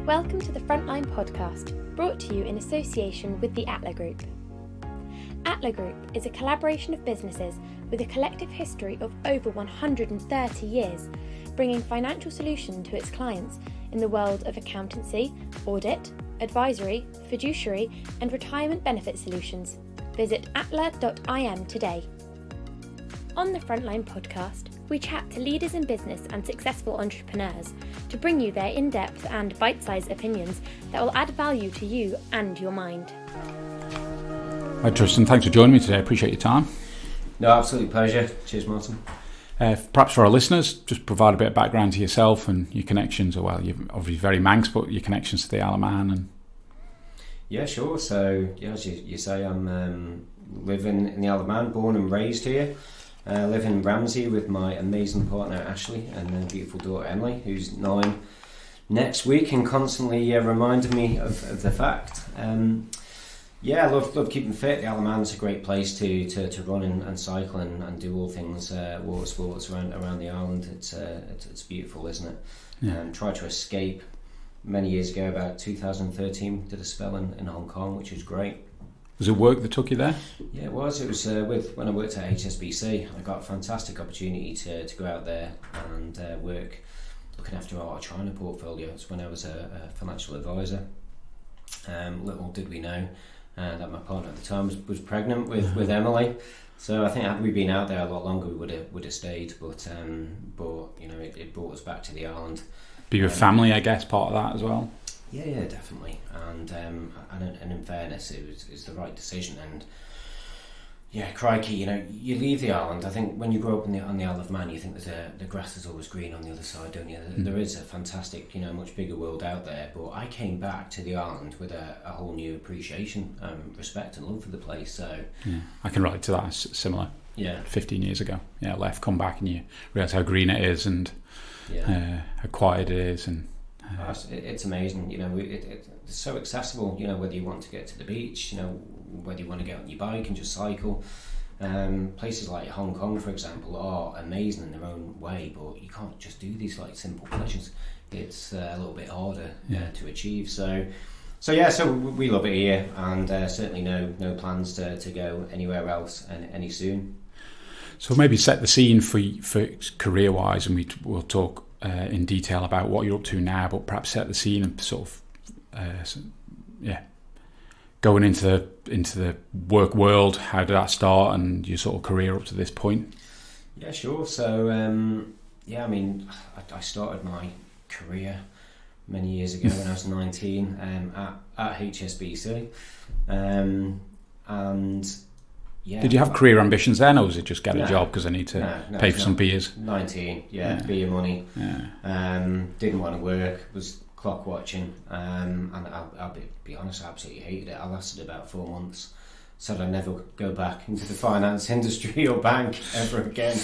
Welcome to the Frontline podcast, brought to you in association with the Atla Group. Atla Group is a collaboration of businesses with a collective history of over 130 years, bringing financial solutions to its clients in the world of accountancy, audit, advisory, fiduciary and retirement benefit solutions. Visit atla.im today. On the Frontline podcast, we chat to leaders in business and successful entrepreneurs to bring you their in-depth and bite-sized opinions that will add value to you and your mind. Hi Tristen, thanks for joining me today. I appreciate your time. No, absolute pleasure. Cheers, Martin. Perhaps for our listeners, just provide a bit of background to yourself and your connections, or well, you're obviously very Manx, but your connections to the Isle of Man. And yeah, sure. So, yeah, as you say, I'm living in the Isle of Man, born and raised here. Live in Ramsey with my amazing partner Ashley and then beautiful daughter Emily, who's 9 next week and constantly reminding me of the fact. Yeah, I love keeping fit. The Isle of Man's a great place to run and cycle and do all things water sports around the island. It's beautiful, isn't it? yeah. Tried to escape many years ago, about 2013. Did a spell in Hong Kong, which was great. Was it work that took you there? Yeah, it was. It was when I worked at HSBC. I got a fantastic opportunity to go out there and work looking after our China portfolio. It's when I was a financial advisor. Little did we know that my partner at the time was pregnant with Emily. So I think had we been out there a lot longer, we would have stayed. But you know, it brought us back to the island. Be with family, I guess, part of that as well. Yeah, definitely. And in fairness, it was the right decision. And yeah, crikey, you know, you leave the island. I think when you grow up on the Isle of Man, you think the grass is always green on the other side, don't you? There is a fantastic, you know, much bigger world out there. But I came back to the island with a whole new appreciation, respect and love for the place. So Yeah, I can relate to that. It's similar. yeah, 15 years ago. Yeah, left, come back, and you realise how green it is and how quiet it is. And it's amazing. You know, it's so accessible. You know, whether you want to get to the beach, you know, whether you want to get on your bike and just cycle. Places like Hong Kong, for example, are amazing in their own way, but you can't just do these like simple pleasures. It's a little bit harder to achieve. So we love it here, and certainly no plans to go anywhere else any soon. so maybe set the scene for career-wise, and we'll talk in detail about what you're up to now, but perhaps set the scene and sort of going into the work world. How did that start, and your sort of career up to this point? Yeah, sure. So I mean, I started my career many years ago when I was 19 at HSBC, and yeah. Did you have career ambitions then, or was it just get a job because I need to pay for some beers? 19, beer money. Yeah. Didn't want to work, was clock watching, and I'll be honest, I absolutely hated it. I lasted about 4 months, said I'd never go back into the finance industry or bank ever again.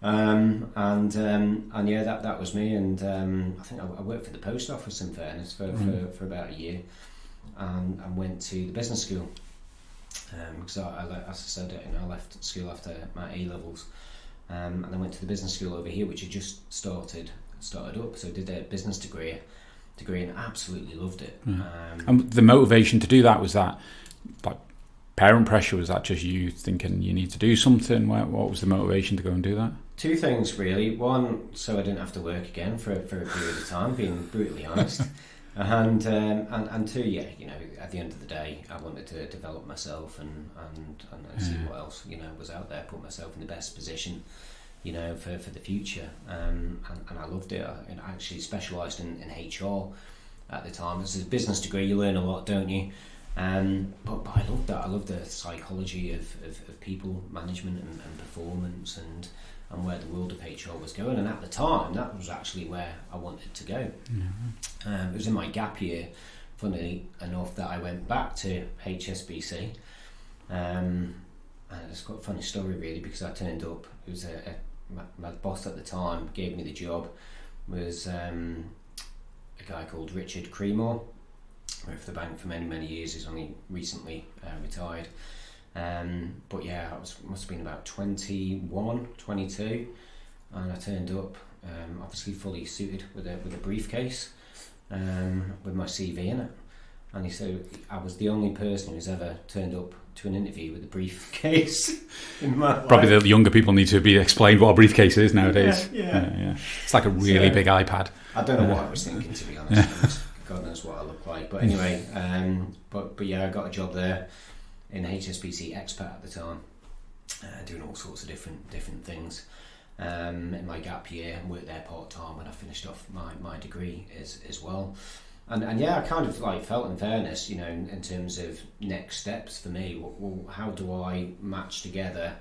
And yeah, that was me. And I think I worked for the post office, in fairness, for about a year, and went to the business school. Because as I said, you know, I left school after my A-levels, and I went to the business school over here, which had just started up. So I did a business degree and absolutely loved it. And the motivation to do that, was that like parent pressure? Was that just you thinking you need to do something? What was the motivation to go and do that? 2 things really. One, so I didn't have to work again for a period of time, being brutally honest. And 2, yeah, you know, at the end of the day, I wanted to develop myself and see what else, you know, was out there, put myself in the best position, you know, for the future. And I loved it. I actually specialised in HR at the time. As a business degree, you learn a lot, don't you? But I loved that. I loved the psychology of people management and performance and where the world of HR was going. And at the time, that was actually where I wanted to go. It was in my gap year, funnily enough, that I went back to HSBC. And it's quite a funny story, really, because I turned up. It was my boss at the time gave me the job. Was a guy called Richard Creemore. Worked for the bank for many years. He's only recently retired. But yeah, I must have been about 21, 22, and I turned up, obviously fully suited with a briefcase, with my CV in it. And he said I was the only person who's ever turned up to an interview with a briefcase in my life. Probably the younger people need to be explained what a briefcase is nowadays. Yeah. It's like a really big iPad. I don't know what I was thinking, to be honest. God knows what I look like. But anyway, but yeah, I got a job there in HSBC Expat at the time, doing all sorts of different things. In my gap year, worked there part-time when I finished off my degree as well. And yeah, I kind of like felt, in fairness, in terms of next steps for me, well, how do I match together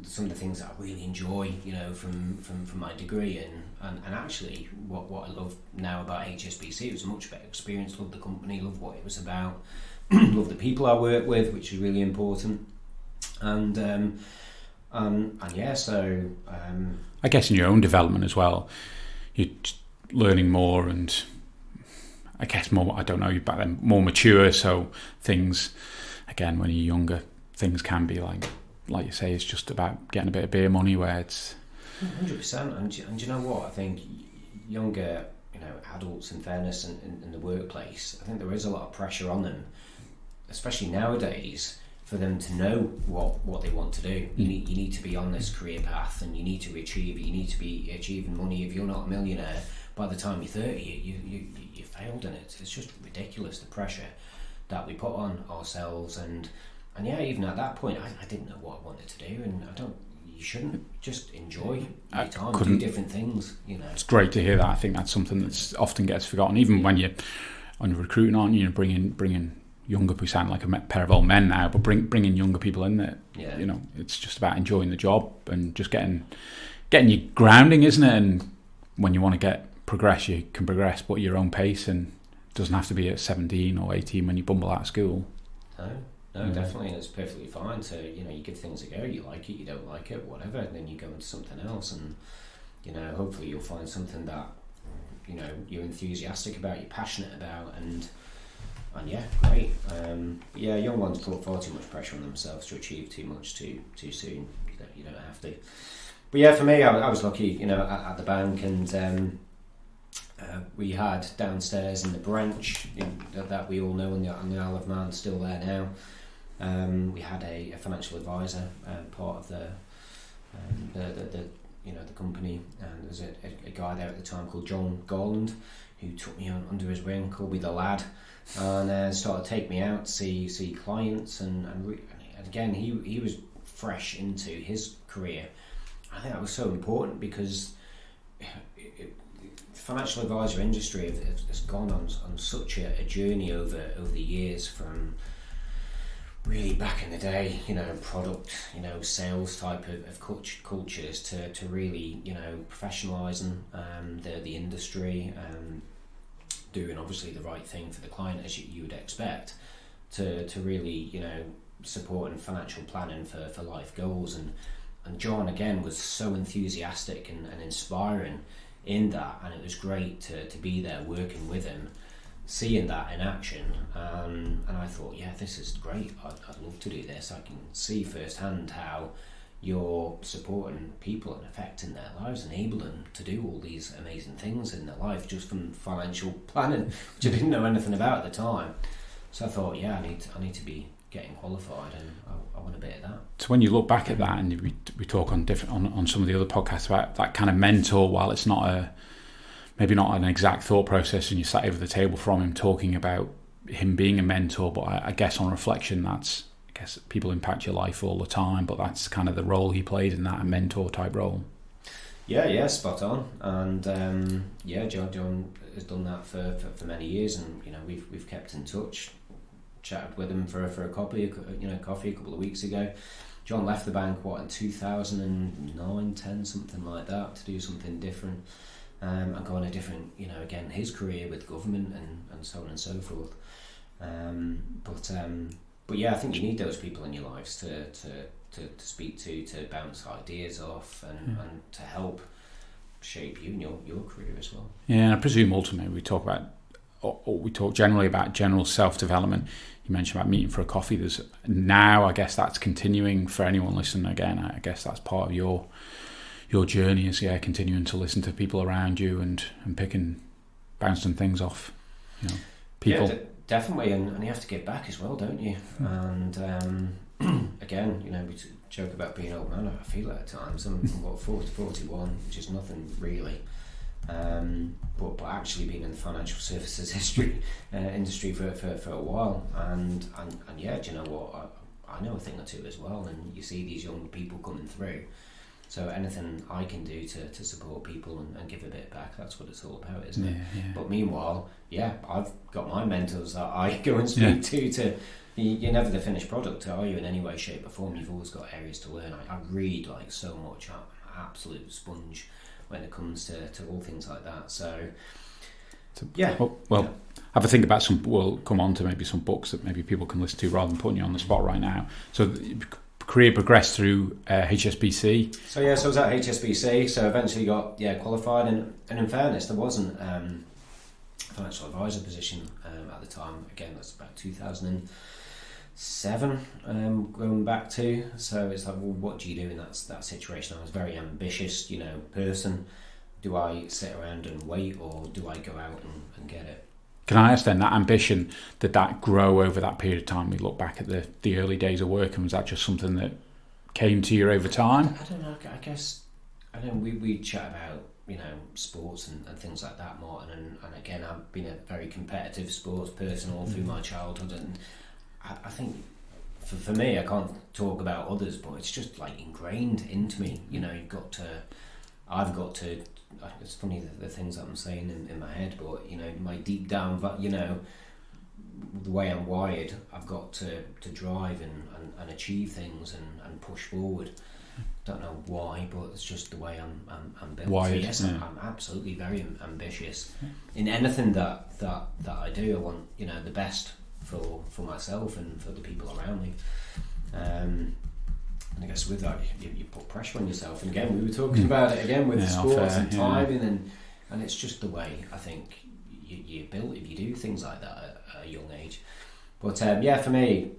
some of the things that I really enjoy, from my degree, and actually what I love now about HSBC, it was a much better experience, loved the company, loved what it was about, loved the people I work with, which is really important, and yeah, so I guess in your own development as well, you're learning more, and I guess more, I don't know, back then, more mature, so things, again, when you're younger, things can be like you say, it's just about getting a bit of beer money, where it's 100%. And you know what, I think younger adults, in fairness, in the workplace, I think there is a lot of pressure on them, especially nowadays, for them to know what they want to do. You need to be on this career path, and you need to be achieving money. If you're not a millionaire by the time you're 30, you failed in it. It's just ridiculous, the pressure that we put on ourselves, and yeah, even at that point, I didn't know what I wanted to do, and you shouldn't just enjoy your time, do different things, It's great to hear that. I think that's something that often gets forgotten, even when you're on recruiting, aren't you? Bringing younger people, sound like a pair of old men now, but bringing younger people in there. Yeah. It's just about enjoying the job and just getting your grounding, isn't it? And when you want to progress, you can progress, but at your own pace, and it doesn't have to be at 17 or 18 when you bumble out of school. No, definitely, and it's perfectly fine to, you give things a go, you like it, you don't like it, whatever, and then you go into something else, and, hopefully you'll find something that, you're enthusiastic about, you're passionate about, and yeah, great. But yeah, young ones put far too much pressure on themselves to achieve too much too soon. You don't have to. But yeah, for me, I was lucky, at the bank, and we had downstairs in the branch that we all know on the Isle of Man, still there now. We had a financial advisor, part of the company, and there was a guy there at the time called John Garland, who took me under his wing, called me the lad, and started to take me out to see clients, and again, he was fresh into his career. I think that was so important, because the financial advisor industry has gone on such a journey over the years, from really back in the day, product, sales type of cultures to really, professionalising the industry, doing obviously the right thing for the client, as you would expect, to really, supporting financial planning for life goals. And John, again, was so enthusiastic and inspiring in that, and it was great to be there working with him, seeing that in action, and I thought, yeah, this is great, I'd love to do this. I can see firsthand how you're supporting people and affecting their lives, enabling them to do all these amazing things in their life, just from financial planning, which I didn't know anything about at the time. So I thought, yeah, I need to be getting qualified, and I want a bit of that. So when you look back at that, and we talk on some of the other podcasts about that kind of mentor, while it's not maybe not an exact thought process, and you sat over the table from him talking about him being a mentor, but I guess on reflection, I guess people impact your life all the time, but that's kind of the role he played in that, a mentor type role. Yeah, spot on. And yeah, John has done that for many years, and we've kept in touch. Chatted with him for a coffee a couple of weeks ago. John left the bank in 2009, 10, something like that, to do something different, and go on a different, again, his career with government and so on and so forth. But yeah, I think you need those people in your lives to speak to bounce ideas off, and to help shape you and your career as well. Yeah, and I presume ultimately we talk generally about general self-development. You mentioned about meeting for a coffee. There's now, I guess that's continuing for anyone listening. Again, I guess that's part of your journey, is continuing to listen to people around you and picking bouncing things off, people. Yeah, definitely, and you have to give back as well, don't you? And again, we joke about being old man. I feel it at times. I'm 40, 41, which is nothing really. But actually being in the financial services industry for a while, and yeah, do you know what? I know a thing or two as well, and you see these young people coming through. So anything I can do to support people and give a bit back, that's what it's all about, isn't it? Yeah. But meanwhile, I've got my mentors that I go and speak to. You're never the finished product, are you, in any way, shape or form? You've always got areas to learn. I read so much. I'm an absolute sponge when it comes to all things like that. So yeah. Well, have a think about we'll come on to maybe some books that maybe people can listen to rather than putting you on the spot right now. So career progressed through HSBC. So I was at HSBC, so eventually got qualified, and in fairness, there wasn't a financial advisor position at the time. Again, that's about 2007 going back to. So it's like, well, what do you do in that situation? I was a very ambitious, person. Do I sit around and wait, or do I go out and get it? Can I ask then, that ambition, did that grow over that period of time? We look back at the early days of work, and was that just something that came to you over time? I don't know. I guess we chat about sports and things like that, Martin, and again, I've been a very competitive sports person all through my childhood, and I think for me, I can't talk about others, but it's just like ingrained into me. I've got to. It's funny the things that I'm saying in my head, but my deep down, the way I'm wired, I've got to drive and achieve things and push forward. Don't know why, but it's just the way I'm built. Wired, so yes, I'm absolutely very ambitious in anything that I do. I want the best for myself and for the people around me. And I guess with that, you put pressure on yourself. And again, we were talking about it again with sports and timing, and it's just the way I think you're built if you do things like that at a young age. But for me,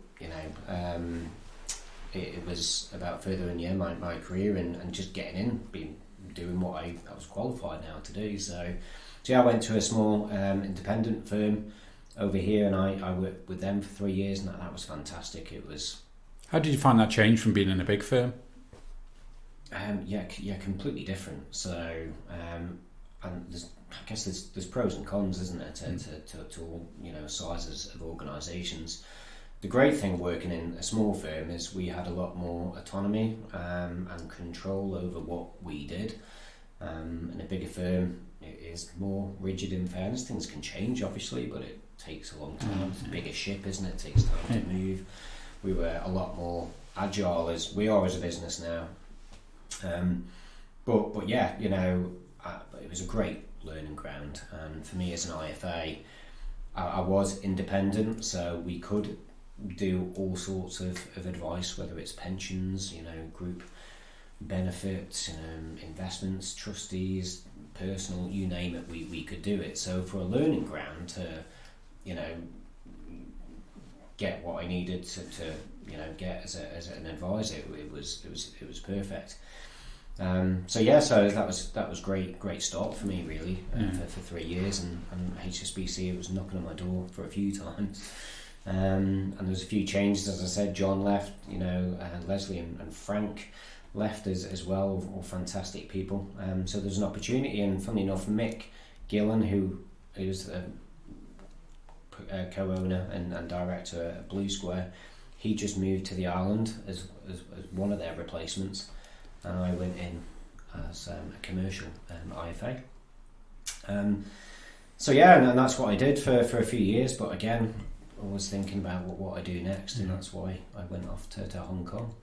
it was about furthering my career and just getting in, doing what I was qualified now to do. So I went to a small independent firm over here, and I worked with them for 3 years, and that was fantastic. It was. How did you find that change from being in a big firm? Completely different. So, and I guess there's pros and cons, isn't there, to all sizes of organisations. The great thing working in a small firm is we had a lot more autonomy and control over what we did. In a bigger firm, it is more rigid. In fairness, things can change, obviously, but it takes a long time. It's a bigger ship, isn't it? It takes time to move. We were a lot more agile as we are as a business now, but it was a great learning ground. And for me as an IFA, I was independent, so we could do all sorts of advice, whether it's pensions, group benefits, investments, trustees, personal, you name it, we could do it. So for a learning ground to get what I needed to get as an advisor, it was perfect. So that was great start for me, really, for 3 years, and HSBC, it was knocking on my door for a few times, and there was a few changes. As I said, John left, Leslie and Frank left as well, all fantastic people. So there's an opportunity, and funny enough, Mick Gillen, who is co-owner and director at Blue Square, he just moved to the island as one of their replacements, and I went in as a commercial IFA. And that's what I did for a few years. But again, I was thinking about what I do next, and that's why I went off to Hong Kong.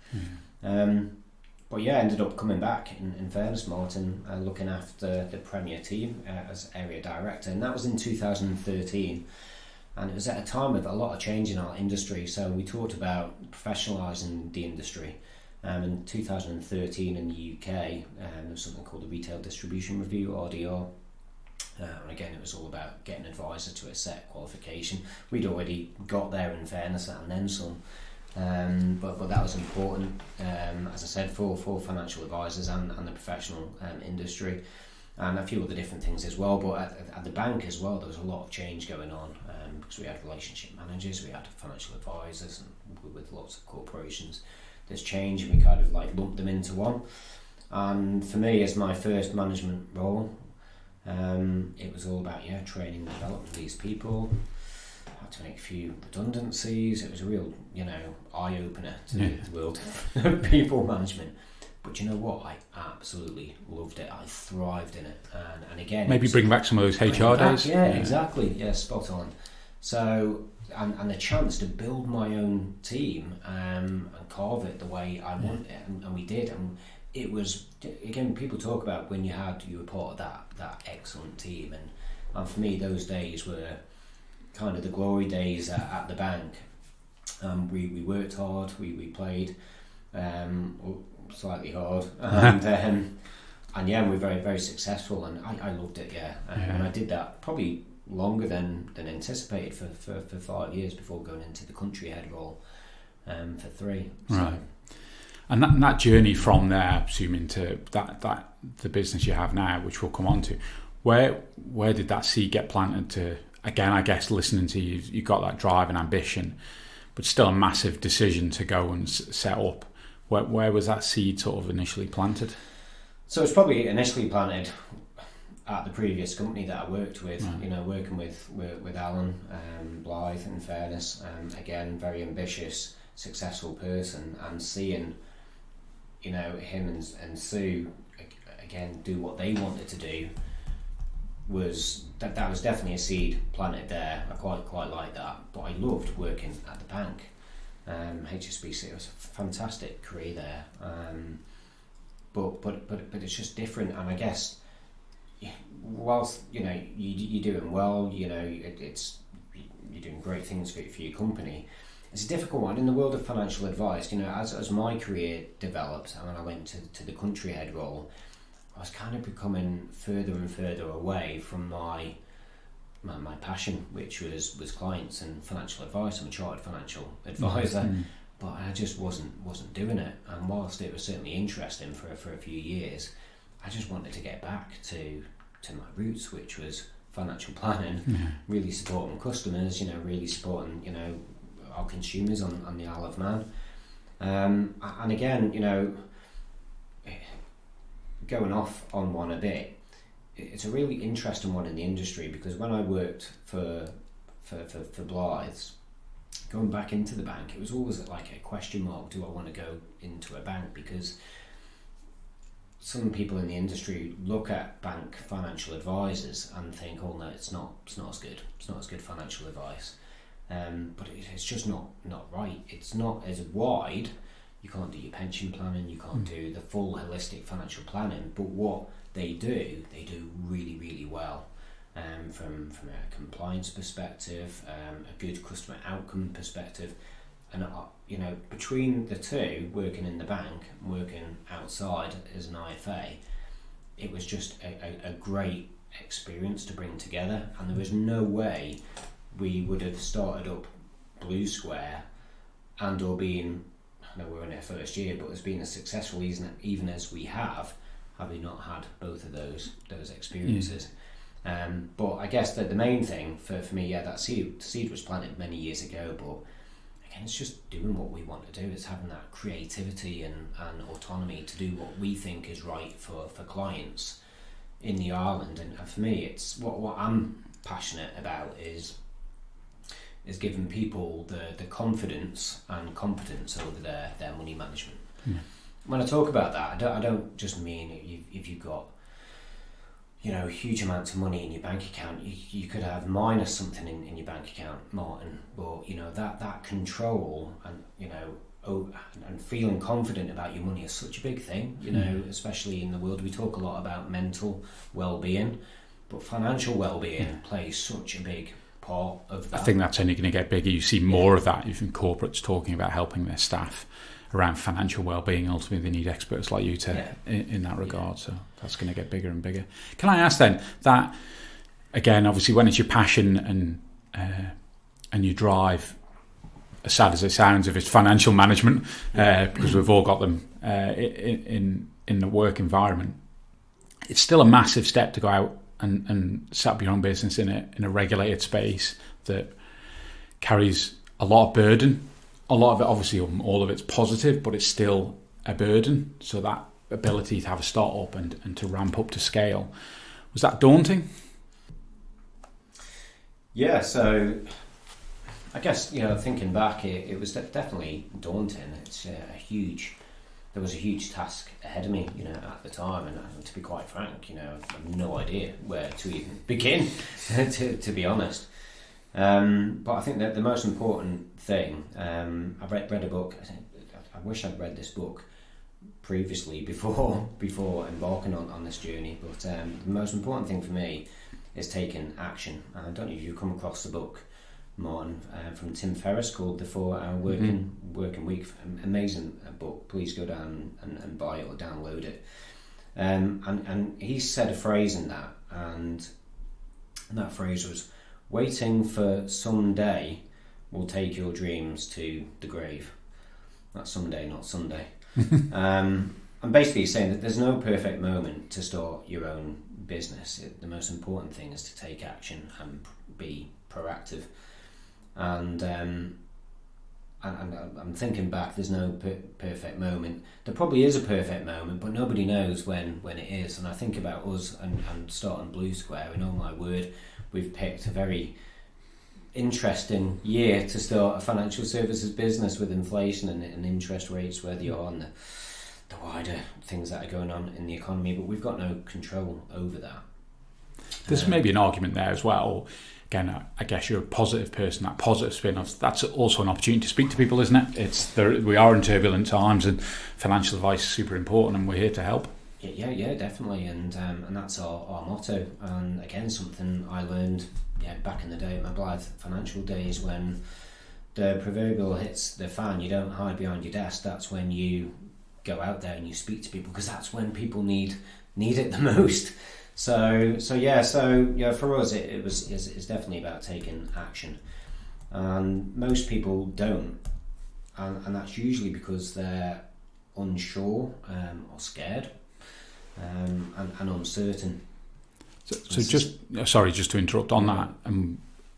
But ended up coming back in fairness, Martin, looking after the Premier team as area director, and that was in 2013. And it was at a time of a lot of change in our industry. So we talked about professionalising the industry. In 2013 in the UK, there was something called the Retail Distribution Review, RDR. And again, it was all about getting an advisor to a set qualification. We'd already got there, in fairness, and then some. But that was important, as I said, for financial advisors and the professional industry. and a few other different things as well. But at the bank as well, there was a lot of change going on, because we had relationship managers, we had financial advisors, and with lots of corporations, there's change, and we kind of like lumped them into one. And for me, as my first management role, it was all about training and developing these people. Had to make a few redundancies. It was a real eye opener to the world of people management. But you know what? I absolutely loved it. I thrived in it. And again, maybe bring back some of those HR days. Yeah, exactly. Yeah, spot on. So, and the chance to build my own team and carve it the way I want it, and we did. And it was, again, people talk about when you were part of that excellent team. And for me, those days were kind of the glory days at the bank. We worked hard, we played slightly hard, and we were very, very successful, and I loved it. And I did that probably longer than anticipated for 5 years before going into the country head role for 3. So. Right. And that journey from there, assuming to that the business you have now, which we'll come on to, where did that seed get planted to? Again, I guess listening to you got that drive and ambition, but still a massive decision to go and set up. Where was that seed sort of initially planted? So it's probably initially planted at the previous company that I worked with. Right. Working with Alan Blythe, in fairness, again, very ambitious, successful person, and seeing him and Sue again do what they wanted to do was definitely a seed planted there. I quite like that, but I loved working at the bank. HSBC, it was a fantastic career there, but it's just different. And I guess whilst you're doing well, it's you're doing great things for your company. It's a difficult one in the world of financial advice. As my career developed, and when I went to the country head role, I was kind of becoming further and further away from my passion, which was clients and financial advice. I'm a chartered financial advisor, but I just wasn't doing it. And whilst it was certainly interesting for a few years, I just wanted to get back to my roots, which was financial planning, really supporting customers, really supporting our consumers on the Isle of Man, and again, going off on one a bit, it's a really interesting one in the industry, because when I worked for Blythes, going back into the bank, it was always like a question mark: do I want to go into a bank? Because some people in the industry look at bank financial advisors and think, oh no, it's not as good. It's not as good financial advice. But it's just not right. It's not as wide. You can't do your pension planning, you can't do the full holistic financial planning, but what they do really, really well, from a compliance perspective, a good customer outcome perspective, and between the two, working in the bank, working outside as an IFA, it was just a great experience to bring together, and there was no way we would have started up Blue Square and or been, I know we're in our first year, but as being as successful even as we have we not had both of those experiences. But I guess that the main thing for me, that seed was planted many years ago, but again, it's just doing what we want to do. It's having that creativity and autonomy to do what we think is right for clients in the island. And for me, it's what I'm passionate about is giving people the confidence and competence over their money management. When I talk about that, I don't just mean if you've got huge amounts of money in your bank account, you could have minus something in your bank account, Martin, but that control and feeling confident about your money is such a big thing, especially in the world. We talk a lot about mental well-being, but financial well-being plays such a big part of that. I think that's only going to get bigger. You see more of that, even corporates talking about helping their staff around financial well-being. Ultimately, they need experts like you in that regard. So that's going to get bigger and bigger. Can I ask then that, again, obviously when it's your passion and you drive, as sad as it sounds, if it's financial management, because we've all got them in the work environment, it's still a massive step to go out and set up your own business in a regulated space that carries a lot of burden. A lot of it, obviously, all of it's positive, but it's still a burden. So that ability to have a start-up and to ramp up to scale, was that daunting? Yeah, so I guess, thinking back, it was definitely daunting. It's there was a huge task ahead of me, at the time, and to be quite frank, I have no idea where to even begin, to be honest. But I think that the most important thing, I read a book. I wish I'd read this book previously before embarking on this journey. But the most important thing for me is taking action. I don't know if you've come across the book, Martin, from Tim Ferriss, called The 4-Hour Working Week. Amazing book. Please go down and buy it or download it. And he said a phrase in that, and that phrase was, "Waiting for someday will take your dreams to the grave." That's someday, not Sunday. I'm basically saying that there's no perfect moment to start your own business. The most important thing is to take action and be proactive. And I'm thinking back, there's no perfect moment. There probably is a perfect moment, but nobody knows when it is. And I think about us and starting Blue Square, and oh my word, we've picked a very interesting year to start a financial services business with inflation and interest rates where they are, and the wider things that are going on in the economy, but we've got no control over that. There's maybe an argument there as well. Again, I guess you're a positive person, that positive spin off, that's also an opportunity to speak to people, isn't it? We are in turbulent times, and financial advice is super important, and we're here to help. Yeah, definitely, and that's our motto. And again, something I learned back in the day at my Blythe financial days, when the proverbial hits the fan, you don't hide behind your desk. That's when you go out there and you speak to people, because that's when people need it the most. So for us, it's definitely about taking action, and most people don't, and that's usually because they're unsure or scared. And uncertain. So just to interrupt on that,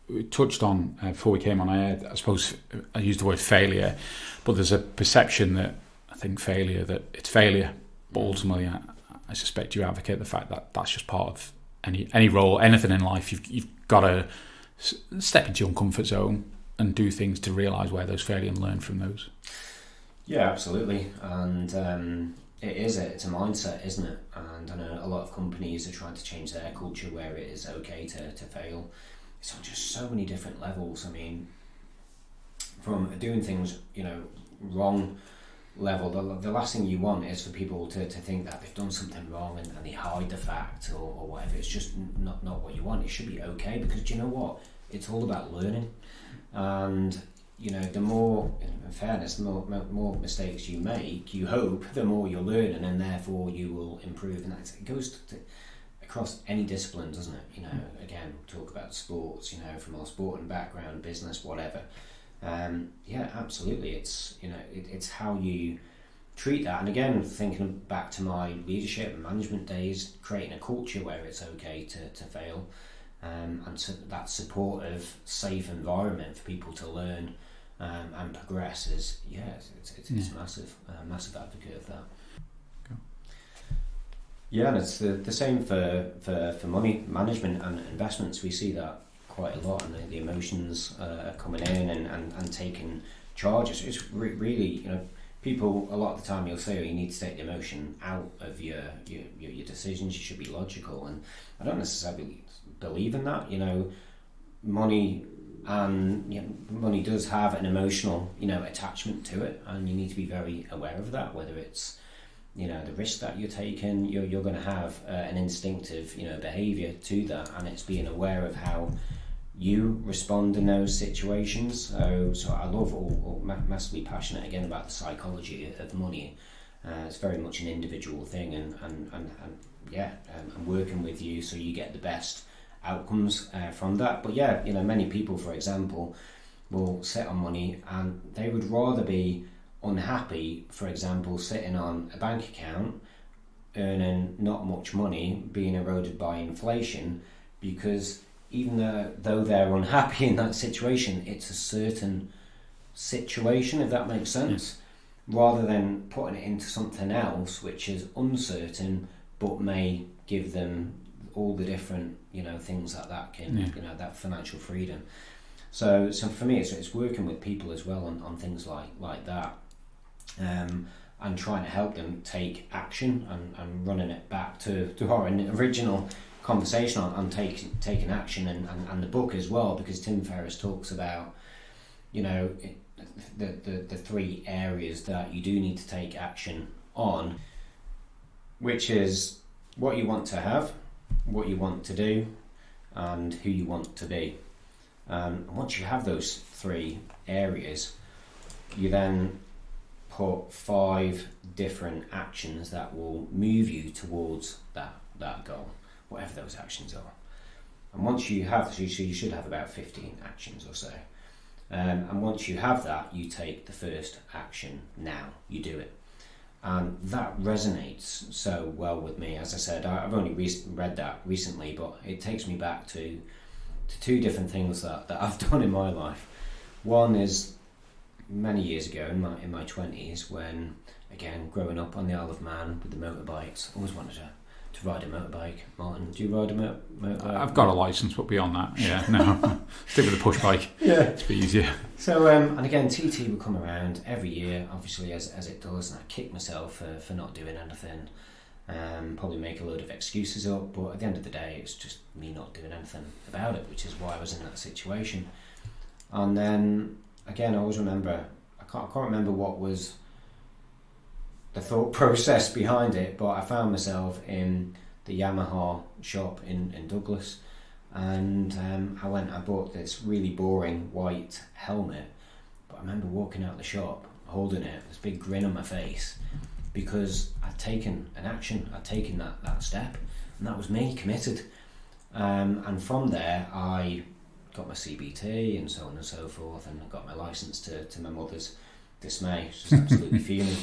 we touched on before we came on air, I suppose I used the word failure, but there's a perception that I think that it's failure, but ultimately I suspect you advocate the fact that that's just part of any role, anything in life. You've got to step into your own comfort zone and do things to realise where those failure and learn from those. Yeah, absolutely, and it's a mindset, isn't it? And I know a lot of companies are trying to change their culture where it is okay to fail. It's on just so many different levels. I mean, from doing things, wrong level, the last thing you want is for people to think that they've done something wrong and they hide the fact or whatever. It's just not what you want. It should be okay, because do you know what? It's all about learning. And the more, in fairness, the more mistakes you make, you hope, the more you're learning, and therefore you will improve. And it goes across any discipline, doesn't it? Again, talk about sports, from our sporting background, business, whatever. Absolutely. It's how you treat that. And again, thinking back to my leadership and management days, creating a culture where it's okay to fail, and so that supportive, safe environment for people to learn and progress is it's massive. Massive advocate of that. Cool. Yeah, and it's the same for money management and investments. We see that quite a lot, and the emotions coming in and taking charge. It's really, people a lot of the time you'll say, you need to take the emotion out of your decisions. You should be logical, and I don't necessarily believe in that. Money does have an emotional attachment to it, and you need to be very aware of that, whether it's the risk that you're taking. You're going to have an instinctive behavior to that, and it's being aware of how you respond in those situations. So I love or massively passionate again about the psychology of money. It's very much an individual thing, and I'm working with you so you get the best outcomes from that. But many people, for example, will sit on money and they would rather be unhappy, for example, sitting on a bank account earning not much money, being eroded by inflation, because even though they're unhappy in that situation, it's a certain situation, if that makes sense, rather than putting it into something else which is uncertain but may give them all the different things that can that financial freedom. So for me, it's working with people as well on things like that, and trying to help them take action and running it back to our original conversation on taking action, and the book as well, because Tim Ferriss talks about the three areas that you do need to take action on, which is what you want to have, what you want to do, and who you want to be. Once you have those three areas, you then put 5 different actions that will move you towards that goal, whatever those actions are. And once you have, so you should have about 15 actions or so. And once you have that, you take the first action now, you do it. And that resonates so well with me. As I said, I've only read that recently, but it takes me back to 2 different things that I've done in my life. One is many years ago in my 20s, when, again, growing up on the Isle of Man with the motorbikes, always wanted to ride a motorbike. Martin, do you ride a motorbike? I've got a licence, but beyond that, no. Stick with a push bike. Yeah. It's a bit easier. So, and again, TT would come around every year, obviously, as it does, and I kick myself for not doing anything. Probably make a load of excuses up, but at the end of the day, it's just me not doing anything about it, which is why I was in that situation. And then, again, I always remember, I can't remember what was the thought process behind it, but I found myself in the Yamaha shop in Douglas, and I bought this really boring white helmet, but I remember walking out the shop holding it, this big grin on my face, because I'd taken an action, I'd taken that step, and that was me, committed. And from there I got my CBT and so on and so forth, and I got my licence to my mother's dismay. She's just absolutely fuming.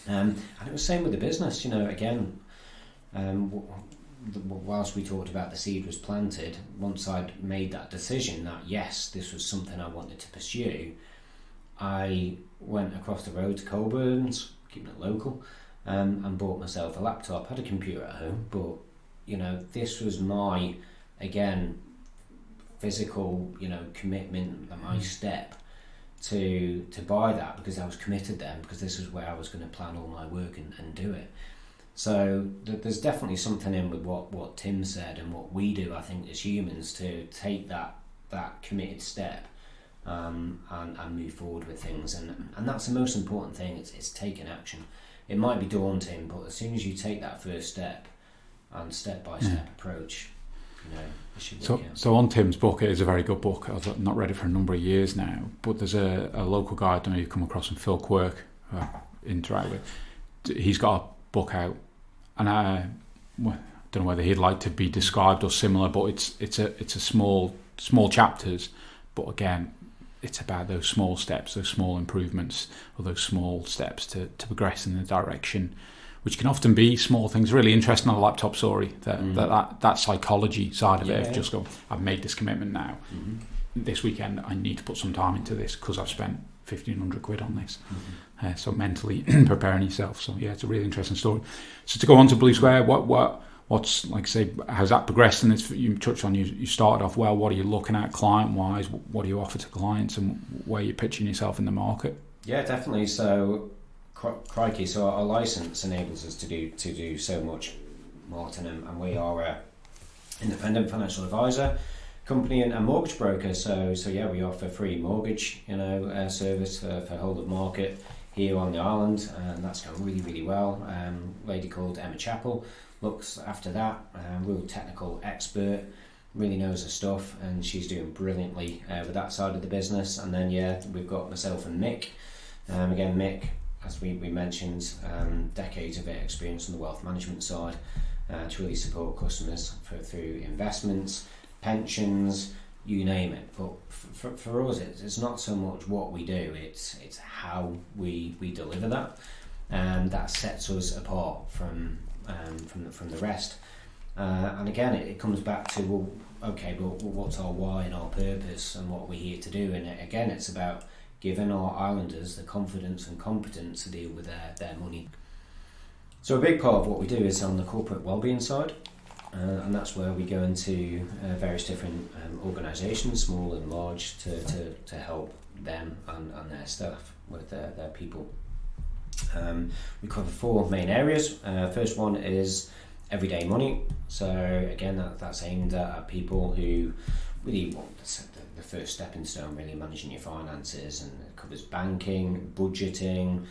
And it was the same with the business, again, whilst we talked about the seed was planted, once I'd made that decision that yes, this was something I wanted to pursue, I went across the road to Colburn's, keeping it local, and bought myself a laptop. I had a computer at home, but this was my, again, physical commitment, my step to buy that, because I was committed then, because this is where I was going to plan all my work and do it. So there's definitely something in with what Tim said and what we do, I think, as humans, to take that committed step and move forward with things, and that's the most important thing. It's taking action. It might be daunting, but as soon as you take that first step and step-by-step approach, it should work out. So on Tim's book, it is a very good book. I've not read it for a number of years now, but there's a local guy, I don't know if you've come across him, Phil Quirk, interact with. He's got a book out, and I don't know whether he'd like to be described or similar, but it's a small chapters, but again, it's about those small steps, those small improvements, or those small steps to progress in the direction, which can often be small things. Really interesting on a laptop story, that psychology side of it, of just go, I've made this commitment now. This weekend I need to put some time into this because I've spent 1,500 quid on this. So mentally preparing yourself. So yeah, it's a really interesting story. So to go on to Blue Square, what's, like I say, how's that progressed? And you touched on, you started off well. What are you looking at client wise? What do you offer to clients, and where are you pitching yourself in the market? Yeah, definitely. So crikey, so our license enables us to do so much, Martin, and we are a independent financial advisor company and a mortgage broker. So yeah, we offer free mortgage service for whole of market here on the island, and that's going really, really well. Lady called Emma Chappell looks after that, real technical expert, really knows her stuff, and she's doing brilliantly with that side of the business. And then we've got myself and Mick. Again, Mick, as we mentioned, decades of experience on the wealth management side to really support customers through investments, pensions, you name it. But for us, it's not so much what we do, it's how we deliver that, and that sets us apart from from the rest. And again, it comes back to, well, okay, but what's our why and our purpose and what are we here to do? And again, it's about giving our islanders the confidence and competence to deal with their money. So a big part of what we do is on the corporate wellbeing side, and that's where we go into various different organisations, small and large, to help them and their staff with their people. We cover 4 main areas. First one is everyday money. So again, that's aimed at people who really want the first stepping stone, really managing your finances, and it covers banking, budgeting,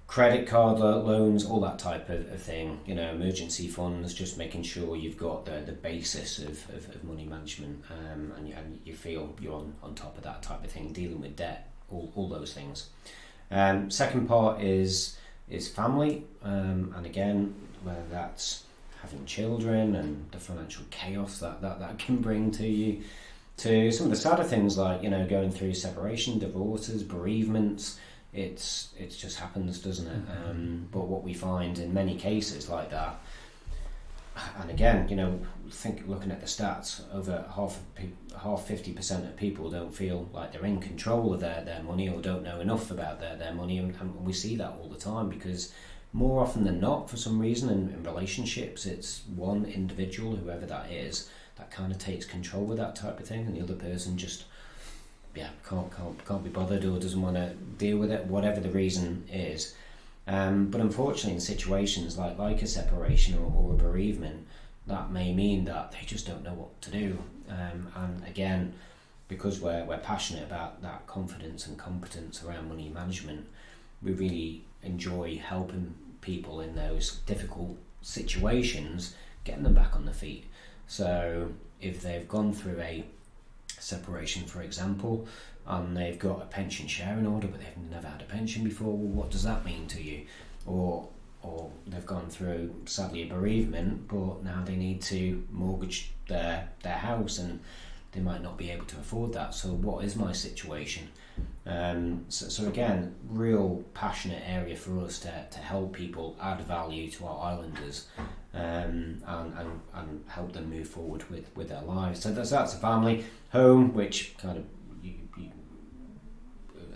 credit card loans, all that type of thing, emergency funds, just making sure you've got the basis of money management, and you feel you're on top of that type of thing, dealing with debt, all those things. Second part is family, and again, whether that's having children and the financial chaos that can bring to you, to some of the sadder things like going through separation, divorces, bereavements. It just happens, doesn't it? But what we find in many cases like that, and again, looking at the stats, over half 50% of people don't feel like they're in control of their money, or don't know enough about their money, and we see that all the time, because more often than not, for some reason, in relationships, it's one individual, whoever that is, that kind of takes control with that type of thing, and the other person just can't be bothered, or doesn't want to deal with it, whatever the reason is. But unfortunately, in situations like a separation or a bereavement, that may mean that they just don't know what to do. And again, because we're passionate about that confidence and competence around money management, we really enjoy helping people in those difficult situations, getting them back on their feet. So if they've gone through a separation, for example, and they've got a pension sharing order, but they've never had a pension before, well, what does that mean to you? Or they've gone through, sadly, a bereavement, but now they need to mortgage their house, and they might not be able to afford that. So what is my situation? So again, real passionate area for us to help people add value to our islanders, and help them move forward with their lives. So that's a family. Home, which kind of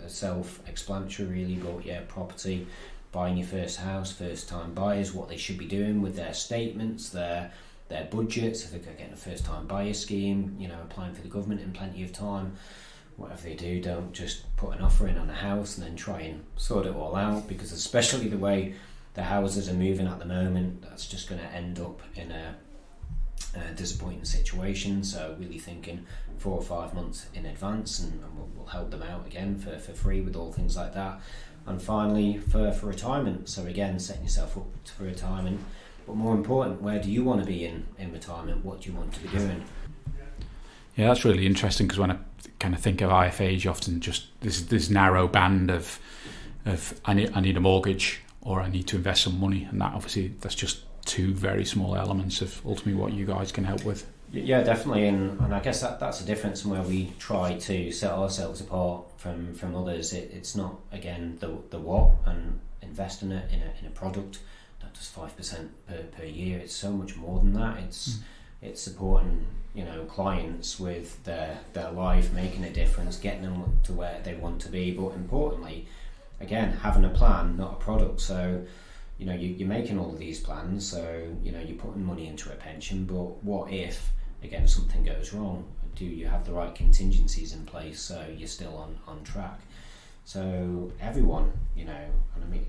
self-explanatory really, but property, buying your first house, first time buyers, what they should be doing with their statements, their budgets, if they're getting a first time buyer scheme, applying for the government in plenty of time. Whatever they do, don't just put an offer in on a house and then try and sort it all out, because especially the way the houses are moving at the moment, that's just going to end up in a disappointing situation. So really thinking 4 or 5 months in advance, and we'll help them out again for free with all things like that. And finally, for retirement. So again, setting yourself up for retirement, but more important, where do you want to be in retirement? What do you want to be doing? Yeah, that's really interesting, because when I kind of think of IFAs, you often just this narrow band of I need a mortgage, or I need to invest some money, and that's just 2 very small elements of ultimately what you guys can help with. Yeah, definitely, and I guess that's a difference in where we try to set ourselves apart from others. It's not, again, the what, and investing it in a product that does 5% per year. It's so much more than that. It's supporting clients with their life, making a difference, getting them to where they want to be, but importantly, again, having a plan, not a product. So you're making all of these plans, so you're putting money into a pension, but what if, again, something goes wrong? Do you have the right contingencies in place so you're still on track? So everyone,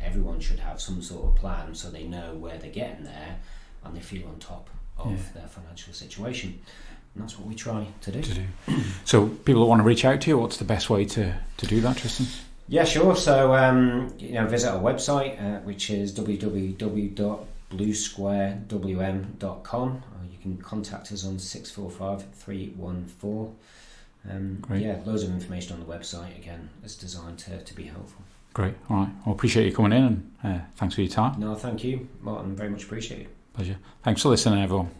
everyone should have some sort of plan, so they know where they're getting there and they feel on top of their financial situation. And that's what we try to do. So people that want to reach out to you, what's the best way to do that, Tristen? Yeah, sure. So visit our website, which is www.bluesquarewm.com, or you can contact us on 645 314. Great. Yeah, loads of information on the website. Again, it's designed to be helpful. Great. All right. Well, appreciate you coming in, and thanks for your time. No, thank you, Martin. Very much appreciated. Pleasure. Thanks for listening, everyone.